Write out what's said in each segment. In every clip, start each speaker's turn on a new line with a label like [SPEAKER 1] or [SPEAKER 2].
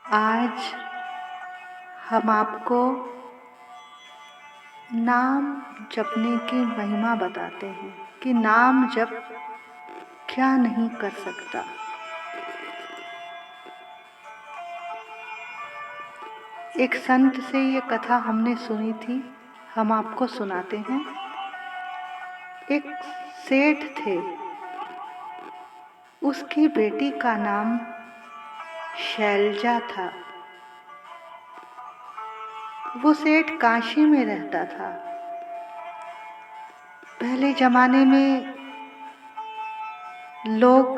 [SPEAKER 1] आज हम आपको नाम जपने की महिमा बताते हैं कि नाम जप क्या नहीं कर सकता। एक संत से ये कथा हमने सुनी थी, हम आपको सुनाते हैं। एक सेठ थे, उसकी बेटी का नाम शैलजा था। वो सेठ काशी में रहता था। पहले जमाने में लोग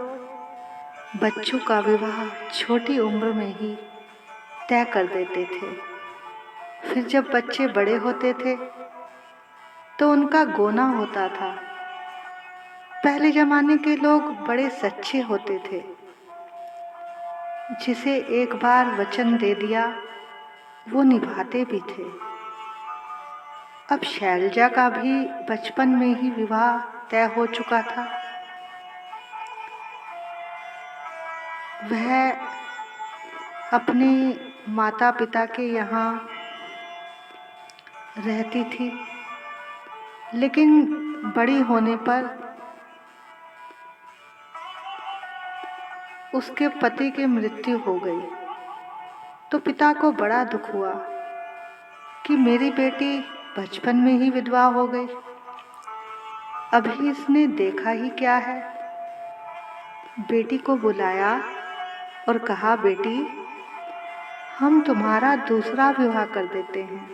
[SPEAKER 1] बच्चों का विवाह छोटी उम्र में ही तय कर देते थे। फिर जब बच्चे बड़े होते थे तो उनका गोना होता था। पहले जमाने के लोग बड़े सच्चे होते थे, जिसे एक बार वचन दे दिया वो निभाते भी थे। अब शैलजा का भी बचपन में ही विवाह तय हो चुका था। वह अपने माता पिता के यहाँ रहती थी, लेकिन बड़ी होने पर उसके पति की मृत्यु हो गई। तो पिता को बड़ा दुख हुआ कि मेरी बेटी बचपन में ही विधवा हो गई, अभी इसने देखा ही क्या है। बेटी को बुलाया और कहा, बेटी, हम तुम्हारा दूसरा विवाह कर देते हैं।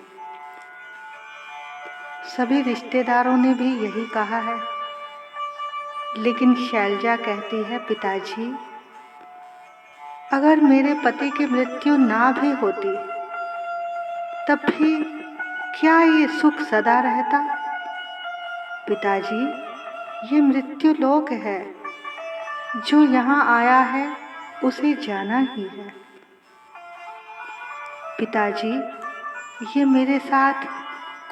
[SPEAKER 1] सभी रिश्तेदारों ने भी यही कहा है, लेकिन शैलजा कहती है, पिताजी, अगर मेरे पति की मृत्यु ना भी होती तब भी क्या ये सुख सदा रहता? पिताजी, ये मृत्यु लोक है, जो यहाँ आया है उसे जाना ही है। पिताजी, ये मेरे साथ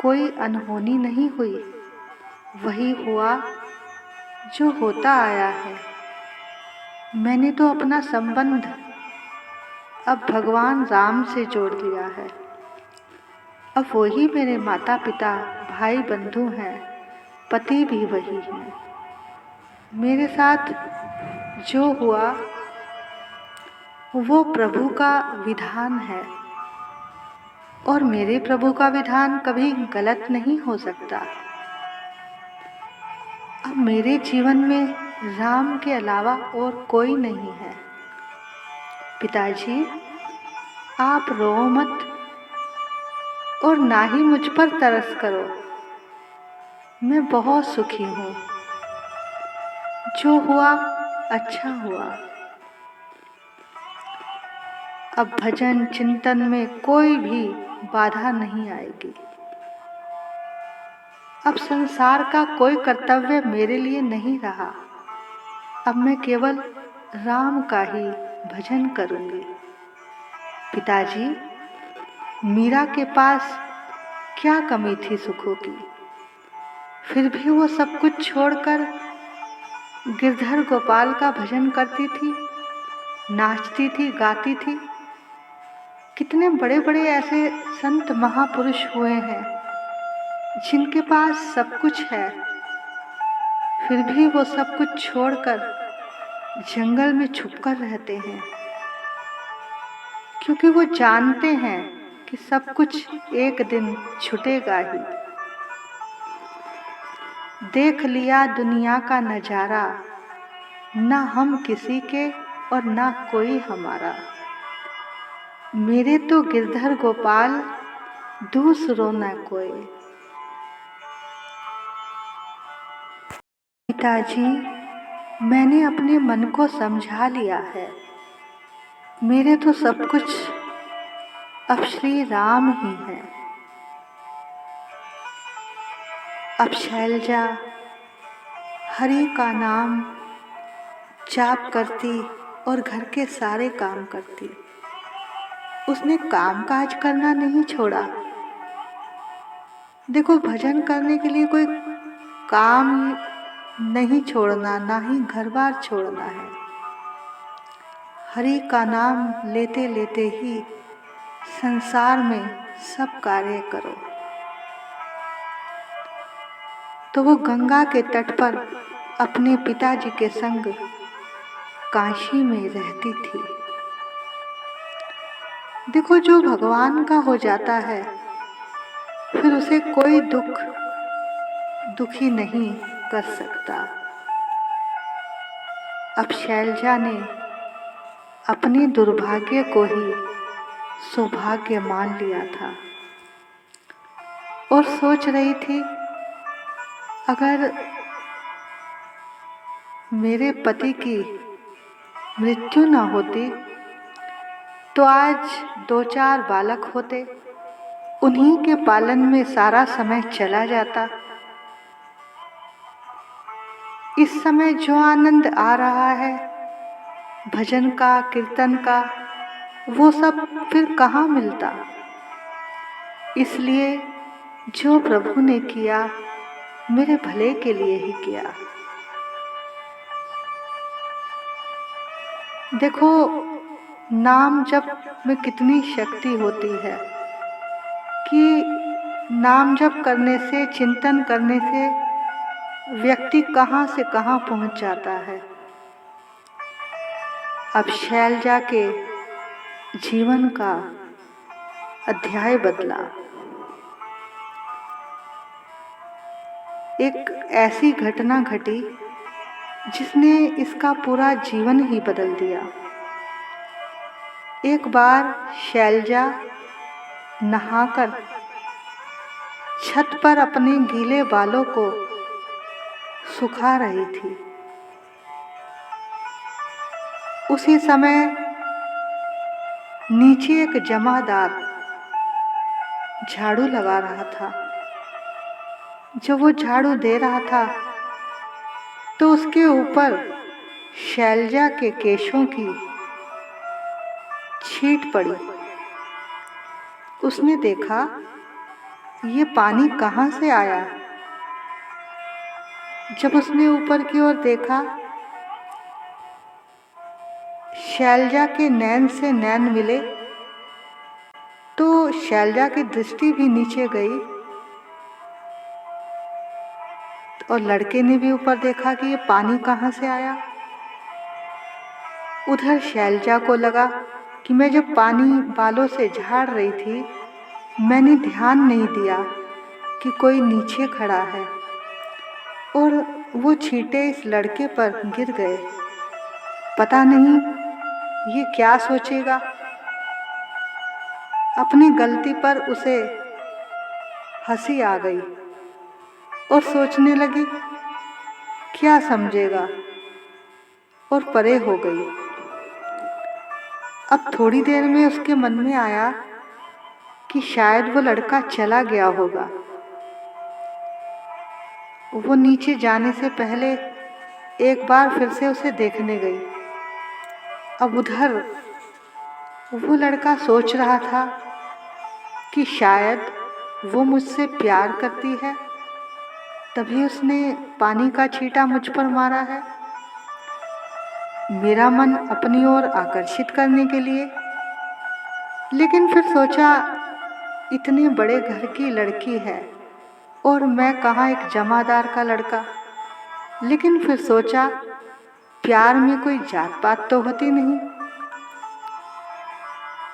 [SPEAKER 1] कोई अनहोनी नहीं हुई, वही हुआ जो होता आया है। मैंने तो अपना संबंध अब भगवान राम से जोड़ दिया है। अब वही मेरे माता पिता, भाई बंधु हैं, पति भी वही हैं। मेरे साथ जो हुआ वो प्रभु का विधान है, और मेरे प्रभु का विधान कभी गलत नहीं हो सकता। अब मेरे जीवन में राम के अलावा और कोई नहीं है। पिताजी, आप रो मत और ना ही मुझ पर तरस करो। मैं बहुत सुखी हूँ। जो हुआ अच्छा हुआ। अब भजन चिंतन में कोई भी बाधा नहीं आएगी। अब संसार का कोई कर्तव्य मेरे लिए नहीं रहा। अब मैं केवल राम का ही भजन करूंगी। पिताजी, मीरा के पास क्या कमी थी सुखों की, फिर भी वो सब कुछ छोड़कर गिरधर गोपाल का भजन करती थी, नाचती थी, गाती थी। कितने बड़े बड़े ऐसे संत महापुरुष हुए हैं जिनके पास सब कुछ है, फिर भी वो सब कुछ छोड़कर जंगल में छुपकर रहते हैं, क्योंकि वो जानते हैं कि सब कुछ एक दिन छूटेगा ही। देख लिया दुनिया का नजारा, ना हम किसी के और ना कोई हमारा। मेरे तो गिरधर गोपाल, दूसरों न कोई। पिताजी, मैंने अपने मन को समझा लिया है। मेरे तो सब कुछ अब श्री राम ही हैं। अब शैलजा हरि का नाम जाप करती और घर के सारे काम करती। उसने काम काज करना नहीं छोड़ा। देखो, भजन करने के लिए कोई काम नहीं छोड़ना, ना ही घर बार छोड़ना है। हरि का नाम लेते लेते ही संसार में सब कार्य करो। तो वो गंगा के तट पर अपने पिताजी के संग काशी में रहती थी। देखो, जो भगवान का हो जाता है फिर उसे कोई दुखी नहीं कर सकता। अब शैलजा ने अपने दुर्भाग्य को ही सौभाग्य मान लिया था और सोच रही थी, अगर मेरे पति की मृत्यु न होती तो आज 2-4 बालक होते, उन्हीं के पालन में सारा समय चला जाता। इस समय जो आनंद आ रहा है भजन का, कीर्तन का, वो सब फिर कहाँ मिलता। इसलिए जो प्रभु ने किया मेरे भले के लिए ही किया। देखो, नाम जप में कितनी शक्ति होती है कि नाम जप करने से, चिंतन करने से व्यक्ति कहाँ से कहाँ पहुँच जाता है। अब शैलजा के जीवन का अध्याय बदला। एक ऐसी घटना घटी जिसने इसका पूरा जीवन ही बदल दिया। एक बार शैलजा नहाकर छत पर अपने गीले बालों को सुखा रही थी। उसी समय नीचे एक जमादार झाड़ू लगा रहा था। जब वो झाड़ू दे रहा था तो उसके ऊपर शैलजा के केशों की छींट पड़ी। उसने देखा, ये पानी कहाँ से आया। जब उसने ऊपर की ओर देखा, शैलजा के नैन से नैन मिले तो शैलजा की दृष्टि भी नीचे गई और लड़के ने भी ऊपर देखा कि ये पानी कहाँ से आया। उधर शैलजा को लगा कि मैं जब पानी बालों से झाड़ रही थी मैंने ध्यान नहीं दिया कि कोई नीचे खड़ा है और वो छींटे इस लड़के पर गिर गए। पता नहीं ये क्या सोचेगा। अपनी गलती पर उसे हंसी आ गई और सोचने लगी क्या समझेगा, और परे हो गई। अब थोड़ी देर में उसके मन में आया कि शायद वो लड़का चला गया होगा। वो नीचे जाने से पहले एक बार फिर से उसे देखने गई। अब उधर वो लड़का सोच रहा था कि शायद वो मुझसे प्यार करती है, तभी उसने पानी का छींटा मुझ पर मारा है, मेरा मन अपनी ओर आकर्षित करने के लिए। लेकिन फिर सोचा, इतने बड़े घर की लड़की है और मैं कहाँ एक जमादार का लड़का। लेकिन फिर सोचा, प्यार में कोई जात पात तो होती नहीं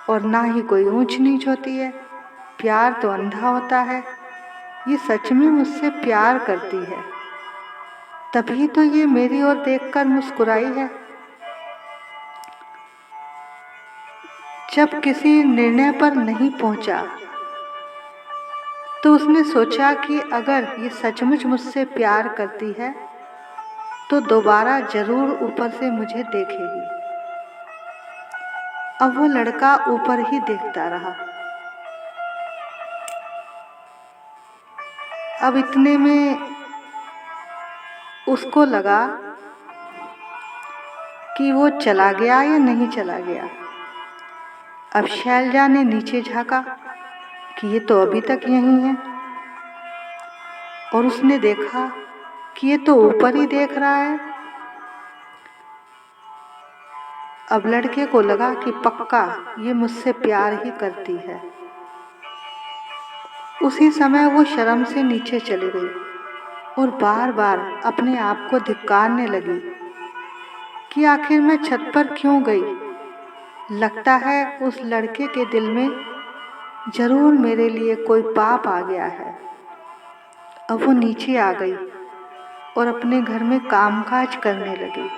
[SPEAKER 1] और ना ही कोई ऊंच नीच होती है। प्यार तो अंधा होता है। ये सच में मुझसे प्यार करती है, तभी तो ये मेरी ओर देखकर मुस्कुराई है। जब किसी निर्णय पर नहीं पहुंचा तो उसने सोचा कि अगर ये सचमुच मुझसे प्यार करती है तो दोबारा जरूर ऊपर से मुझे देखेगी। अब वो लड़का ऊपर ही देखता रहा। अब इतने में उसको लगा कि वो चला गया या नहीं चला गया। अब शैलजा ने नीचे झांका कि ये तो अभी तक यहीं है और उसने देखा कि ये तो ऊपर ही देख रहा है। अब लड़के को लगा कि पक्का ये मुझसे प्यार ही करती है। उसी समय वो शर्म से नीचे चली गई और बार बार अपने आप को धिक्कारने लगी कि आखिर मैं छत पर क्यों गई। लगता है उस लड़के के दिल में जरूर मेरे लिए कोई पाप आ गया है। अब वो नीचे आ गई और अपने घर में कामकाज करने लगी।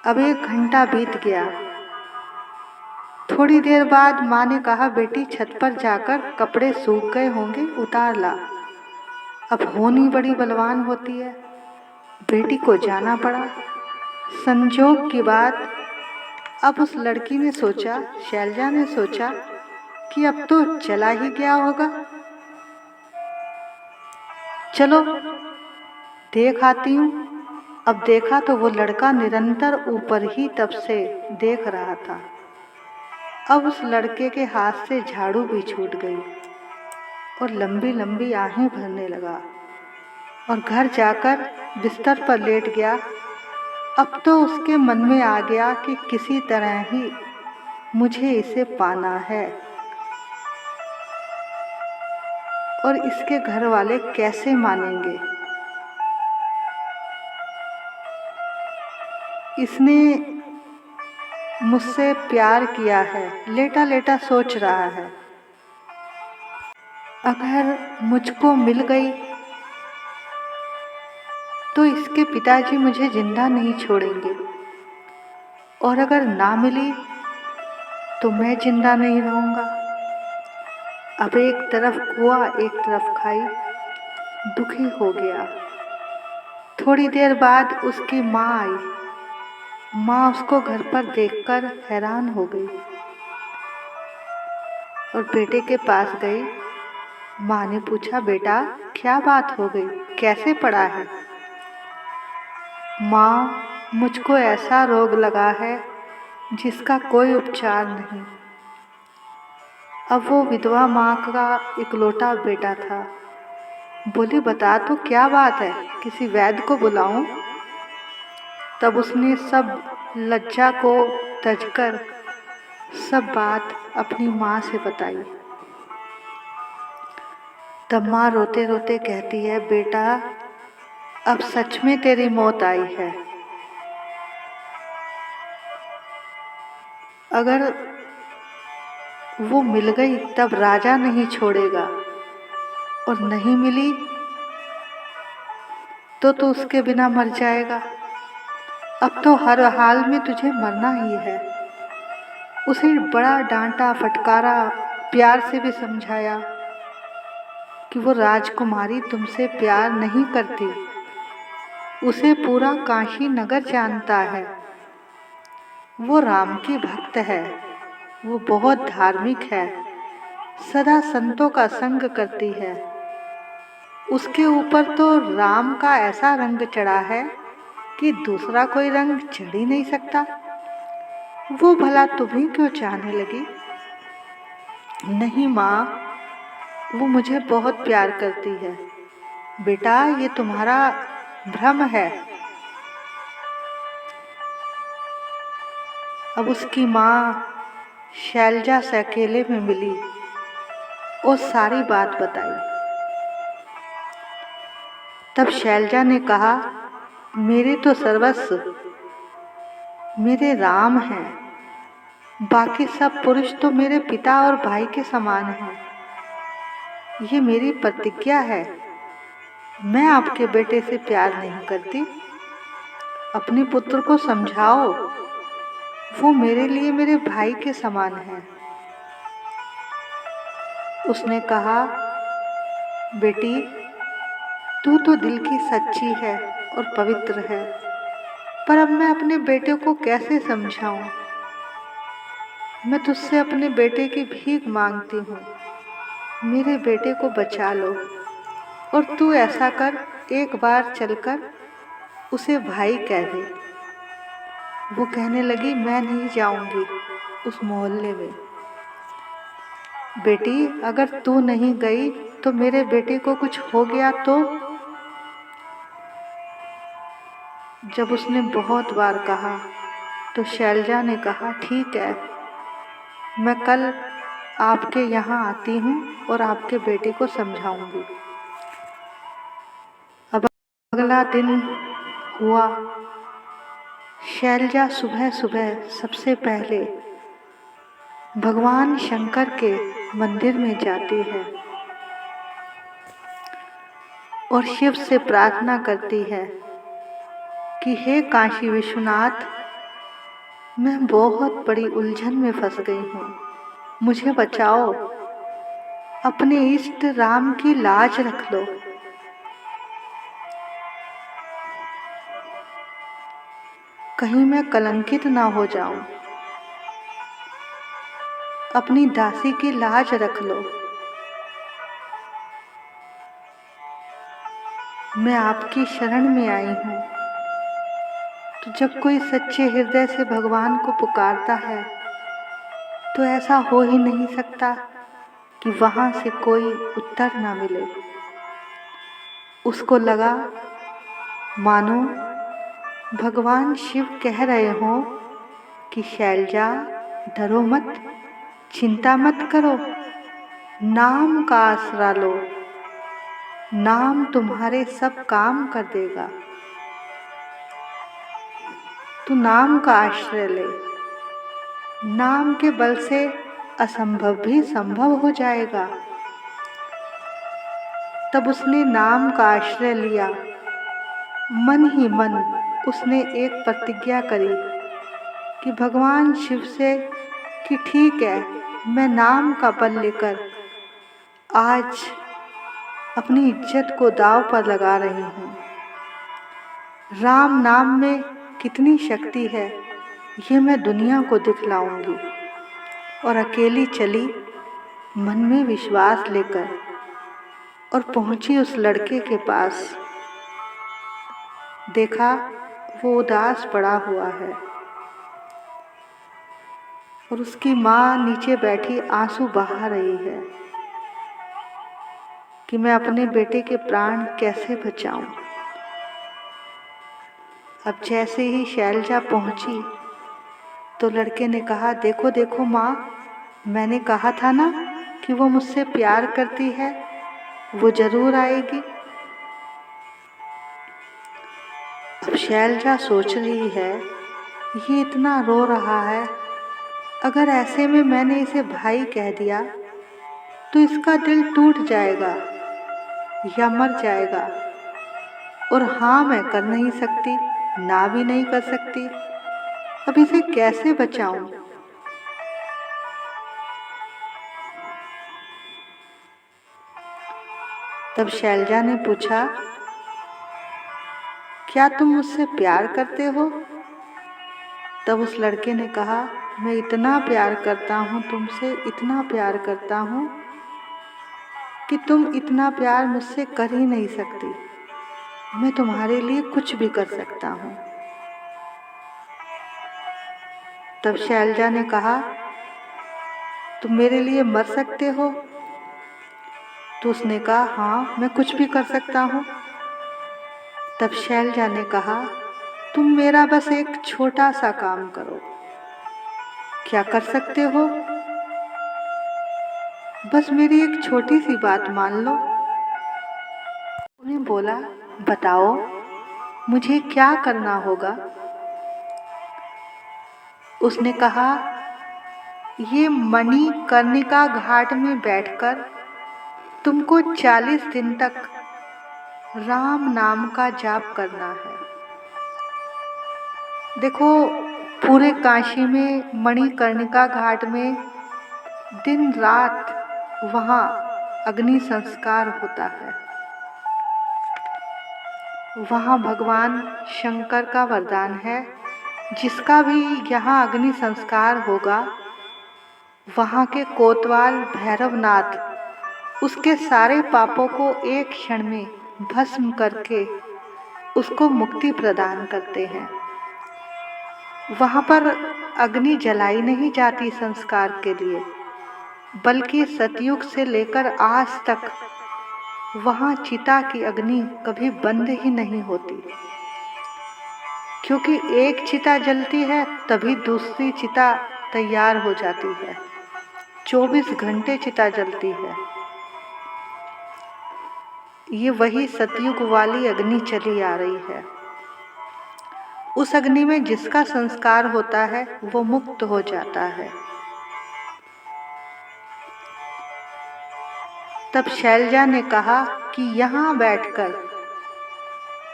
[SPEAKER 1] अब 1 घंटा बीत गया। थोड़ी देर बाद माँ ने कहा, बेटी छत पर जाकर कपड़े सूख गए होंगे, उतार ला। अब होनी बड़ी बलवान होती है। बेटी को जाना पड़ा। संजोग की बात, अब उस लड़की ने सोचा, शैलजा ने सोचा कि अब तो चला ही गया होगा, चलो देख आती हूँ। अब देखा तो वो लड़का निरंतर ऊपर ही तब से देख रहा था। अब उस लड़के के हाथ से झाड़ू भी छूट गई और लंबी लंबी आहें भरने लगा और घर जाकर बिस्तर पर लेट गया। अब तो उसके मन में आ गया कि किसी तरह ही मुझे इसे पाना है और इसके घर वाले कैसे मानेंगे। इसने मुझसे प्यार किया है। लेटा लेटा सोच रहा है, अगर मुझको मिल गई तो इसके पिताजी मुझे जिंदा नहीं छोड़ेंगे, और अगर ना मिली तो मैं जिंदा नहीं रहूँगा। अब एक तरफ कुआ एक तरफ खाई, दुखी हो गया। थोड़ी देर बाद उसकी माँ आई। माँ उसको घर पर देखकर हैरान हो गई और बेटे के पास गई। माँ ने पूछा, बेटा क्या बात हो गई, कैसे पड़ा है? माँ, मुझको ऐसा रोग लगा है जिसका कोई उपचार नहीं। अब वो विधवा माँ का इकलौता बेटा था। बोली, बता तो क्या बात है, किसी वैद्य को बुलाऊं? तब उसने सब लज्जा को तजकर सब बात अपनी माँ से बताई। तब माँ रोते रोते कहती है, बेटा अब सच में तेरी मौत आई है। अगर वो मिल गई तब राजा नहीं छोड़ेगा, और नहीं मिली तो तू उसके बिना मर जाएगा। अब तो हर हाल में तुझे मरना ही है। उसे बड़ा डांटा, फटकारा, प्यार से भी समझाया कि वो राजकुमारी तुमसे प्यार नहीं करती। उसे पूरा काशी नगर जानता है। वो राम की भक्त है, वो बहुत धार्मिक है, सदा संतों का संग करती है। उसके ऊपर तो राम का ऐसा रंग चढ़ा है कि दूसरा कोई रंग चढ़ ही नहीं सकता। वो भला तुम्हें क्यों चाहने लगी? नहीं माँ, वो मुझे बहुत प्यार करती है। बेटा ये तुम्हारा भ्रम है। अब उसकी माँ शैलजा से अकेले में मिली और सारी बात बताई। तब शैलजा ने कहा, मेरे तो सर्वस्व मेरे राम हैं, बाकी सब पुरुष तो मेरे पिता और भाई के समान हैं। ये मेरी प्रतिज्ञा है, मैं आपके बेटे से प्यार नहीं करती। अपने पुत्र को समझाओ, वो मेरे लिए मेरे भाई के समान है। उसने कहा, बेटी तू तो दिल की सच्ची है और पवित्र है, पर अब मैं अपने बेटे को कैसे समझाऊं? मैं तुझसे अपने बेटे की भीख मांगती हूँ, मेरे बेटे को बचा लो। और तू ऐसा कर, एक बार चलकर उसे भाई कह दे। वो कहने लगी, मैं नहीं जाऊंगी उस मोहल्ले में। बेटी अगर तू नहीं गई तो मेरे बेटे को कुछ हो गया तो? जब उसने बहुत बार कहा तो शैलजा ने कहा, ठीक है, मैं कल आपके यहाँ आती हूँ और आपके बेटे को समझाऊंगी। अब अगला दिन हुआ। शैलजा सुबह सुबह सबसे पहले भगवान शंकर के मंदिर में जाती है और शिव से प्रार्थना करती है कि हे काशी विश्वनाथ, मैं बहुत बड़ी उलझन में फंस गई हूँ, मुझे बचाओ, अपने इष्ट राम की लाज रख लो। कहीं मैं कलंकित ना हो जाऊं, अपनी दासी की लाज रख लो। मैं आपकी शरण में आई हूँ। तो जब कोई सच्चे हृदय से भगवान को पुकारता है तो ऐसा हो ही नहीं सकता कि वहां से कोई उत्तर ना मिले। उसको लगा मानो भगवान शिव कह रहे हों कि शैलजा, डरो मत, चिंता मत करो, नाम का आसरा लो, नाम तुम्हारे सब काम कर देगा। तू नाम का आश्रय ले, नाम के बल से असंभव भी संभव हो जाएगा। तब उसने नाम का आश्रय लिया। मन ही मन उसने एक प्रतिज्ञा करी कि भगवान शिव से कि ठीक है, मैं नाम का बल लेकर आज अपनी इज्जत को दांव पर लगा रही हूँ। राम नाम में कितनी शक्ति है ये मैं दुनिया को दिखलाऊंगी। और अकेली चली मन में विश्वास लेकर और पहुंची उस लड़के के पास। देखा वो उदास पड़ा हुआ है और उसकी माँ नीचे बैठी आंसू बहा रही है कि मैं अपने बेटे के प्राण कैसे बचाऊं। अब जैसे ही शैलजा पहुंची तो लड़के ने कहा, देखो देखो माँ, मैंने कहा था ना कि वो मुझसे प्यार करती है, वो जरूर आएगी। अब शैलजा सोच रही है, ये इतना रो रहा है, अगर ऐसे में मैंने इसे भाई कह दिया तो इसका दिल टूट जाएगा या मर जाएगा। और हाँ, मैं कर नहीं सकती, ना भी नहीं कर सकती। अब इसे कैसे बचाऊं? तब शैलजा ने पूछा, क्या तुम मुझसे प्यार करते हो? तब उस लड़के ने कहा, मैं इतना प्यार करता हूँ तुमसे, इतना प्यार करता हूँ कि तुम इतना प्यार मुझसे कर ही नहीं सकती। मैं तुम्हारे लिए कुछ भी कर सकता हूँ। तब शैलजा ने कहा, तुम मेरे लिए मर सकते हो? तो उसने कहा, हाँ, मैं कुछ भी कर सकता हूँ। तब शैलजा ने कहा, तुम मेरा बस एक छोटा सा काम करो। क्या कर सकते हो? बस मेरी एक छोटी सी बात मान लो। उन्हें बोला, बताओ मुझे क्या करना होगा? उसने कहा, ये मणिकर्णिका घाट में बैठकर तुमको 40 दिन तक राम नाम का जाप करना है। देखो, पूरे काशी में मणिकर्णिका घाट में दिन रात वहाँ अग्नि संस्कार होता है। वहाँ भगवान शंकर का वरदान है, जिसका भी यहाँ अग्नि संस्कार होगा, वहाँ के कोतवाल भैरवनाथ उसके सारे पापों को एक क्षण में भस्म करके उसको मुक्ति प्रदान करते हैं। वहाँ पर अग्नि जलाई नहीं जाती संस्कार के लिए, बल्कि सतयुग से लेकर आज तक वहाँ चिता की अग्नि कभी बंद ही नहीं होती, क्योंकि एक चिता जलती है तभी दूसरी चिता तैयार हो जाती है। 24 घंटे चिता जलती है। ये वही सतयुग वाली अग्नि चली आ रही है। उस अग्नि में जिसका संस्कार होता है वो मुक्त हो जाता है। तब शैलजा ने कहा कि यहाँ बैठकर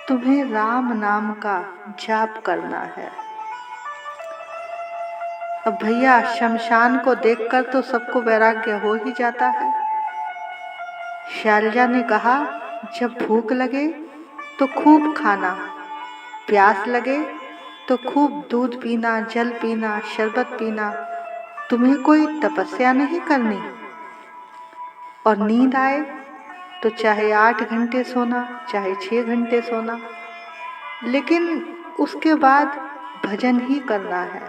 [SPEAKER 1] तुम्हें राम नाम का जाप करना है। अब भैया शमशान को देखकर तो सबको वैराग्य हो ही जाता है। शैलजा ने कहा, जब भूख लगे तो खूब खाना, प्यास लगे तो खूब दूध पीना, जल पीना, शरबत पीना। तुम्हें कोई तपस्या नहीं करनी। और नींद आए तो चाहे 8 घंटे सोना, चाहे 6 घंटे सोना, लेकिन उसके बाद भजन ही करना है।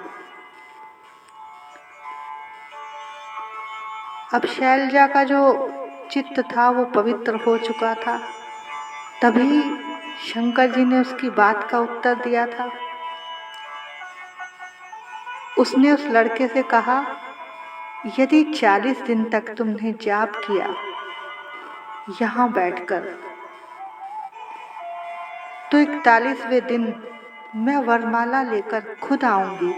[SPEAKER 1] अब शैलजा का जो चित्त था वो पवित्र हो चुका था। तभी शंकर जी ने उसकी बात का उत्तर दिया था। उसने उस लड़के से कहा, यदि 40 दिन तक तुमने जाप किया यहाँ बैठकर, तो 41वें दिन मैं वरमाला लेकर खुद आऊंगी।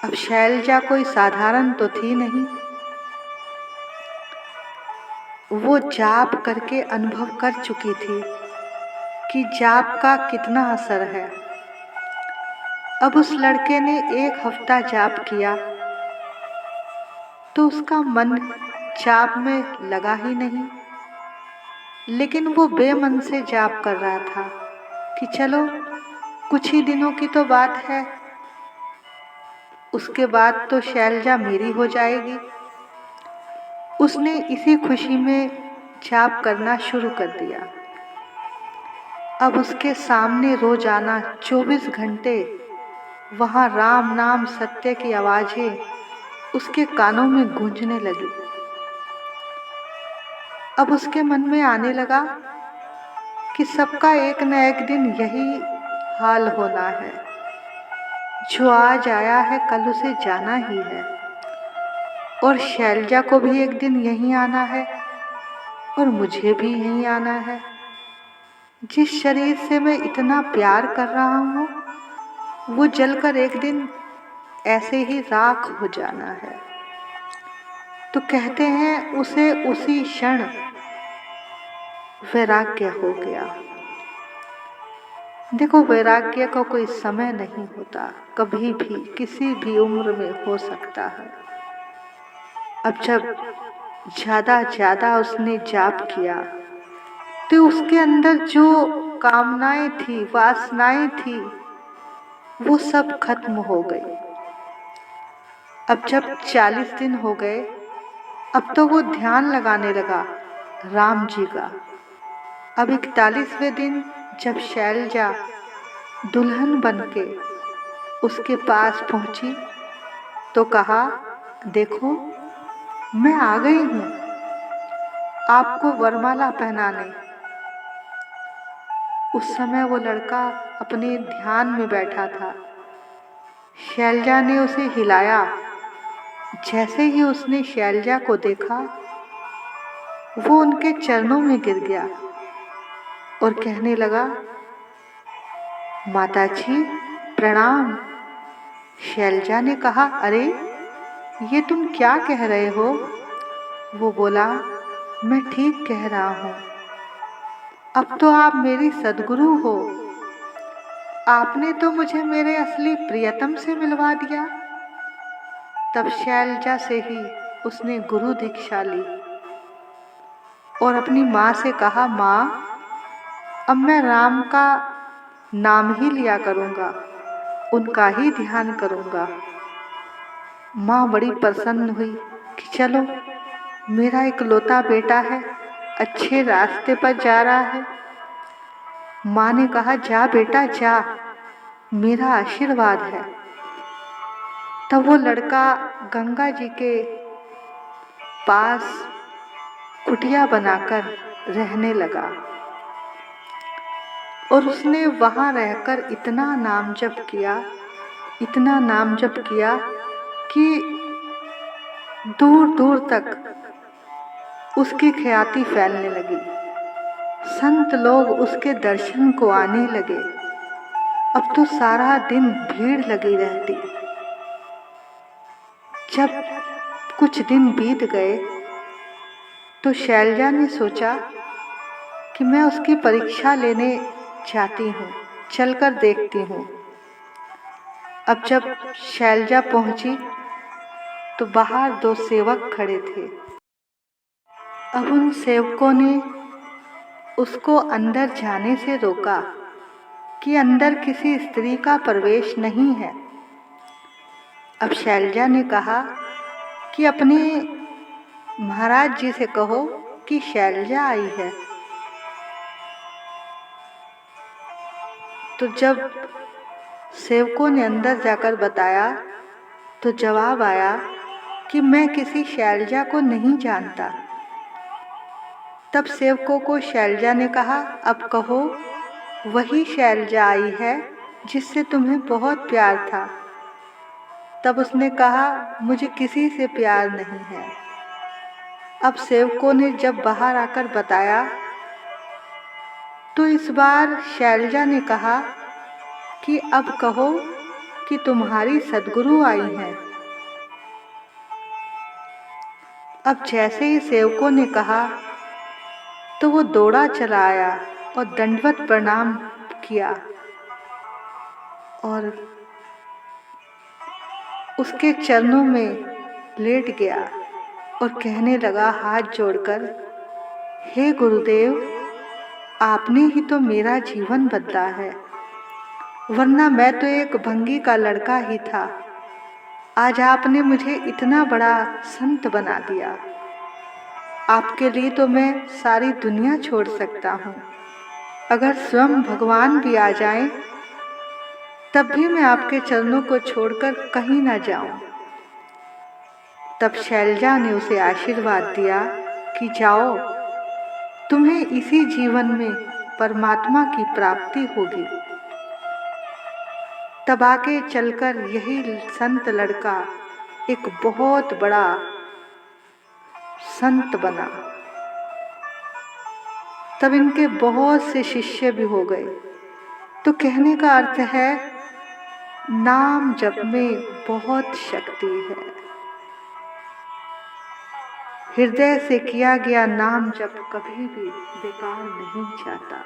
[SPEAKER 1] अब शैलजा कोई साधारण तो थी नहीं। वो जाप करके अनुभव कर चुकी थी कि जाप का कितना असर है। अब उस लड़के ने 1 हफ्ता जाप किया तो उसका मन जाप में लगा ही नहीं, लेकिन वो बेमन से जाप कर रहा था कि चलो कुछ ही दिनों की तो बात है, उसके बाद तो शैलजा मेरी हो जाएगी। उसने इसी खुशी में जाप करना शुरू कर दिया। अब उसके सामने रोजाना 24 घंटे वहाँ राम नाम सत्य की आवाजें उसके कानों में गूंजने लगी। अब उसके मन में आने लगा कि सबका एक न एक दिन यही हाल होना है। जो आज आया है कल उसे जाना ही है, और शैलजा को भी एक दिन यहीं आना है और मुझे भी यहीं आना है। जिस शरीर से मैं इतना प्यार कर रहा हूँ वो जलकर एक दिन ऐसे ही राख हो जाना है। तो कहते हैं उसे उसी क्षण वैराग्य हो गया। देखो, वैराग्य का कोई समय नहीं होता, कभी भी किसी भी उम्र में हो सकता है। अब जब ज्यादा उसने जाप किया तो उसके अंदर जो कामनाएं थी, वासनाएं थी, वो सब खत्म हो गई। अब जब 40 दिन हो गए, अब तो वो ध्यान लगाने लगा राम जी का। अब 41वें दिन जब शैलजा दुल्हन बनके उसके पास पहुंची तो कहा, देखो मैं आ गई हूँ आपको वरमाला पहनाने। उस समय वो लड़का अपने ध्यान में बैठा था। शैलजा ने उसे हिलाया। जैसे ही उसने शैलजा को देखा वो उनके चरणों में गिर गया और कहने लगा, माता जी प्रणाम। शैलजा ने कहा, अरे ये तुम क्या कह रहे हो? वो बोला, मैं ठीक कह रहा हूँ। अब तो आप मेरी सद्गुरु हो। आपने तो मुझे मेरे असली प्रियतम से मिलवा दिया। तब शैलजा से ही उसने गुरु दीक्षा ली और अपनी माँ से कहा, माँ अब मैं राम का नाम ही लिया करूँगा, उनका ही ध्यान करूँगा। माँ बड़ी प्रसन्न हुई कि चलो मेरा इकलौता बेटा है, अच्छे रास्ते पर जा रहा है। माँ ने कहा, जा बेटा जा, मेरा आशीर्वाद है। तब वो लड़का गंगा जी के पास कुटिया बनाकर रहने लगा। और उसने वहाँ रहकर इतना नाम जप किया, इतना नाम जप किया कि दूर दूर तक उसकी ख्याति फैलने लगी। संत लोग उसके दर्शन को आने लगे। अब तो सारा दिन भीड़ लगी रहती। जब कुछ दिन बीत गए तो शैलजा ने सोचा कि मैं उसकी परीक्षा लेने जाती हूँ, चलकर देखती हूँ। अब जब शैलजा पहुंची तो बाहर 2 सेवक खड़े थे। अब उन सेवकों ने उसको अंदर जाने से रोका कि अंदर किसी स्त्री का प्रवेश नहीं है। अब शैलजा ने कहा कि अपने महाराज जी से कहो कि शैलजा आई है। तो जब सेवकों ने अंदर जाकर बताया तो जवाब आया कि मैं किसी शैलजा को नहीं जानता। तब सेवकों को शैलजा ने कहा, अब कहो वही शैलजा आई है जिससे तुम्हें बहुत प्यार था। तब उसने कहा, मुझे किसी से प्यार नहीं है। अब सेवकों ने जब बाहर आकर बताया तो इस बार शैलजा ने कहा कि अब कहो कि तुम्हारी सद्गुरु आई हैं। अब जैसे ही सेवकों ने कहा तो वो दौड़ा चला आया और दंडवत प्रणाम किया और उसके चरणों में लेट गया और कहने लगा हाथ जोड़कर, हे गुरुदेव, आपने ही तो मेरा जीवन बदला है, वरना मैं तो एक भंगी का लड़का ही था। आज आपने मुझे इतना बड़ा संत बना दिया। आपके लिए तो मैं सारी दुनिया छोड़ सकता हूँ। अगर स्वयं भगवान भी आ जाएं, तब भी मैं आपके चरणों को छोड़कर कहीं ना जाऊं। तब शैलजा ने उसे आशीर्वाद दिया कि जाओ, तुम्हें इसी जीवन में परमात्मा की प्राप्ति होगी। तब आगे चलकर यही संत लड़का एक बहुत बड़ा संत बना। तब इनके बहुत से शिष्य भी हो गए। तो कहने का अर्थ है, नाम जप में बहुत शक्ति है। हृदय से किया गया नाम जप कभी भी बेकार नहीं जाता।